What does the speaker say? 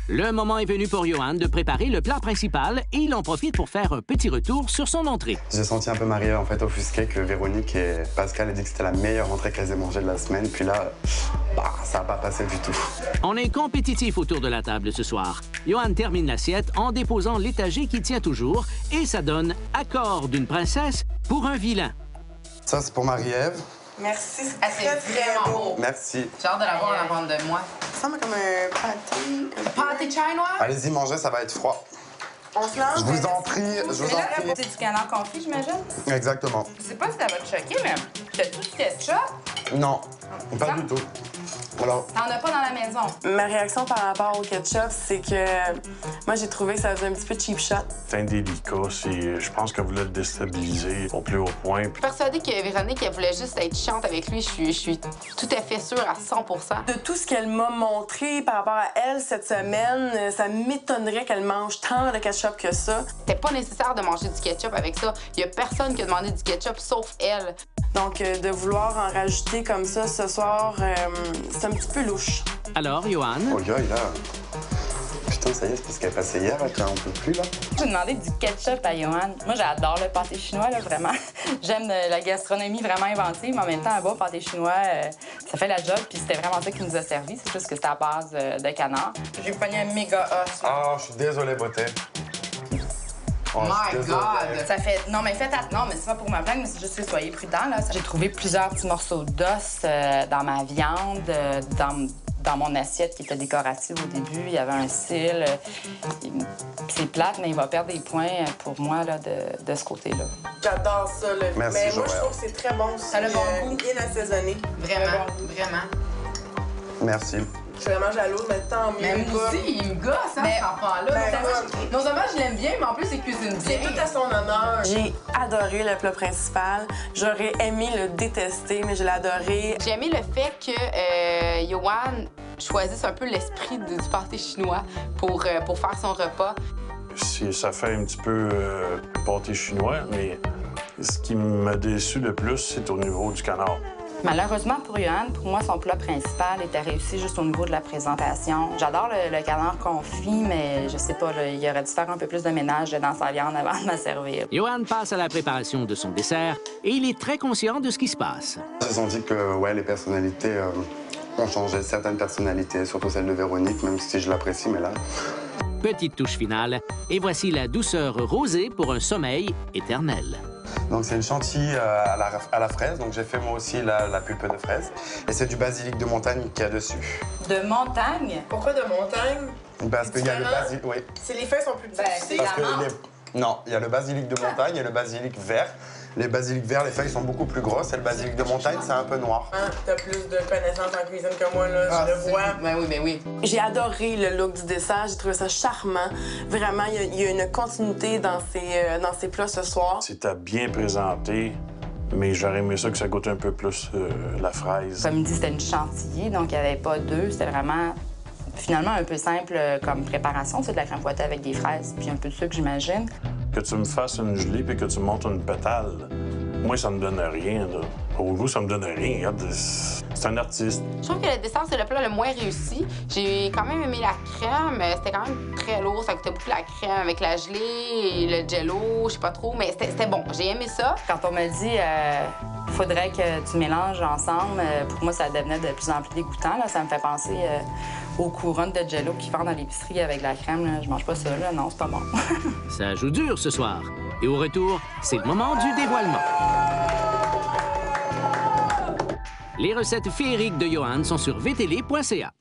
Le moment est venu pour Johan de préparer le plat principal et il en profite pour faire un petit retour sur son entrée. J'ai senti un peu Marie-Ève en fait offusquée que Véronique et Pascal aient dit que c'était la meilleure entrée qu'elles aient mangée de la semaine. Puis là, ça n'a pas passé du tout. On est compétitif autour de la table ce soir. Johan termine l'assiette en déposant l'étagé qui tient toujours et ça donne accord d'une princesse pour un vilain. Ça, c'est pour Marie-Ève. Merci, c'est vraiment beau. Merci. J'ai hâte de l'avoir en avant de moi. Ça ressemble comme un pâté. Pâté chinois? Allez-y, mangez, ça va être froid. On se lance. Je vous en prie, je vous en prie. C'est du canard confit, j'imagine? Exactement. Je sais pas si ça va te choquer, mais t'as tout du ketchup? Non, pas du tout. Alors, T'en as pas dans la maison? Ma réaction par rapport au ketchup, c'est que moi, j'ai trouvé que ça faisait un petit peu cheap shot. C'est indélicat. Je pense qu'elle voulait le déstabiliser au plus haut point. Je suis persuadée que Véronique, elle voulait juste être chiante avec lui. Je suis tout à fait sûre à 100 De tout ce qu'elle m'a montré par rapport à elle cette semaine, ça m'étonnerait qu'elle mange tant de ketchup que ça. C'était pas nécessaire de manger du ketchup avec ça. Il y a personne qui a demandé du ketchup sauf elle. Donc, de vouloir en rajouter comme ça ce soir, c'est un petit peu louche. Alors, Johan? oh là, putain, ça y est, c'est parce qu'elle est passée hier, elle on peut plus là. J'ai demandé du ketchup à Johan. Moi, j'adore le pâté chinois, là, vraiment. J'aime la gastronomie vraiment inventive, mais en même temps, un bon pâté chinois, ça fait la job, puis c'était vraiment ça qui nous a servi. C'est juste que c'était à base de canard. J'ai pogné un méga os. Ah, je suis désolé, beauté. Oh, My God! Ça fait... Non, mais non, mais c'est pas pour me plaindre, mais c'est juste que soyez prudents, là. J'ai trouvé plusieurs petits morceaux d'os dans ma viande, dans mon assiette qui était décorative au début. Il y avait un cil. C'est plate, mais il va perdre des points pour moi là, de ce côté-là. J'adore ça, là. Merci, mais moi, Joël. je trouve que c'est très bon. Ça a le bon goût. Bien assaisonné. Vraiment, vraiment. Merci. Je suis vraiment jalouse, mais tant mieux. Mais moi aussi, il me gosse, hein, cet enfant-là. Ben, Non seulement je l'aime bien, mais en plus, il cuisine c'est bien. tout à son honneur. J'ai adoré le plat principal. J'aurais aimé le détester, mais je l'ai adoré. J'ai aimé le fait que Johan choisisse un peu l'esprit du pâté chinois pour faire son repas. Ça fait un petit peu pâté chinois, mais ce qui m'a déçu le plus, c'est au niveau du canard. Malheureusement pour Johan, pour moi, son plat principal était réussi juste au niveau de la présentation. J'adore le canard confit, mais je sais pas, là, il aurait dû faire un peu plus de ménage dans sa viande avant de me servir. Johan passe à la préparation de son dessert et il est très conscient de ce qui se passe. J'ai senti que ouais, les personnalités ont changé. Certaines personnalités, surtout celle de Véronique, même si je l'apprécie, mais là... Petite touche finale, et voici la douceur rosée pour un sommeil éternel. Donc c'est une chantilly à la fraise, donc j'ai fait moi aussi la pulpe de fraise. Et c'est du basilic de montagne qu'il y a dessus. De montagne? Pourquoi de montagne? Parce qu'il y a le basilic... Oui. C'est les feuilles sont plus petites. c'est Parce que la menthe. Non, il y a le basilic de montagne et le basilic vert. Les basilics verts, les feuilles sont beaucoup plus grosses et le basilic de montagne, c'est un peu noir. Hein, t'as plus de connaissances en cuisine que moi, là, je le vois. Ben oui. J'ai adoré le look du dessert, j'ai trouvé ça charmant. Vraiment, il y a une continuité dans ces plats ce soir. C'était bien présenté, mais j'aurais aimé ça que ça goûte un peu plus la fraise. Comme il dit, c'était une chantilly, donc il n'y avait pas d'œufs. C'était vraiment, finalement, un peu simple comme préparation. C'est de la crème fouettée avec des fraises puis un peu de sucre, j'imagine. Que tu me fasses une gelée puis que tu me montes une pétale, moi, ça me donne rien, là. Au goût, ça me donne rien. Regarde, c'est un artiste. Je trouve que le dessert, c'est le plat le moins réussi. J'ai quand même aimé la crème. C'était quand même très lourd. Ça goûtait beaucoup la crème avec la gelée et le jello, je sais pas trop. Mais c'était bon. J'ai aimé ça. Quand on me dit faudrait que tu mélanges ensemble, pour moi, ça devenait de plus en plus dégoûtant. Là. Ça me fait penser aux couronnes de jello qui vendent dans l'épicerie avec la crème. Là. Je mange pas ça. Là. Non, c'est pas bon. Ça joue dur ce soir. Et au retour, c'est le moment du dévoilement. Les recettes féeriques de Johan sont sur vtl.ca.